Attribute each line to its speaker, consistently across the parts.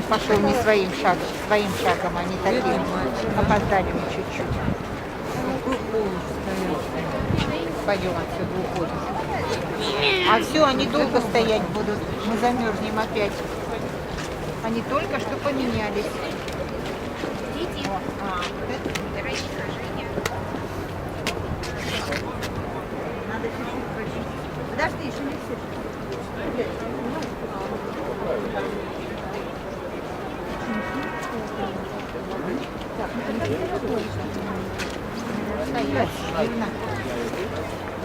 Speaker 1: пошел не своим шагом, своим шагом, а не таким. Опоздали мы чуть-чуть. Пойдем отсюда, уходим. А все, они долго стоять будут. Мы замерзнем опять. Они только что поменялись.
Speaker 2: Дети, дорогие сражения.
Speaker 1: Надо чуть-чуть почистить. Подожди, еще не все. Стоять, видно.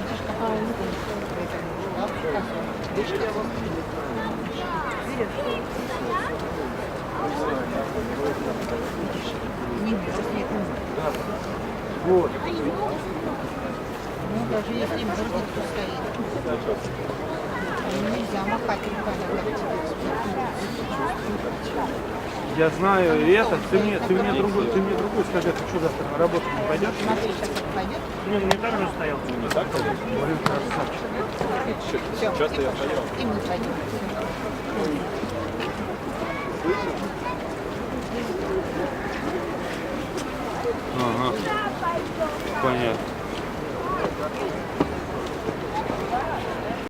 Speaker 1: Видишь, какая видишь, кого? Не мерзнет.
Speaker 3: Вот.
Speaker 1: Ну, даже если мерзнет, то стоит. Нельзя махать руками, как тебе.
Speaker 3: Я знаю и это. Ты мне другой скажи, ты что завтра на работу не пойдешь?
Speaker 1: Смотри, сейчас это пойдет.
Speaker 3: Не, ну не так же стоял. Не так, говорю, красавчик.
Speaker 1: Все, часто я поел. И мы пойдем.
Speaker 3: Ага. Понятно.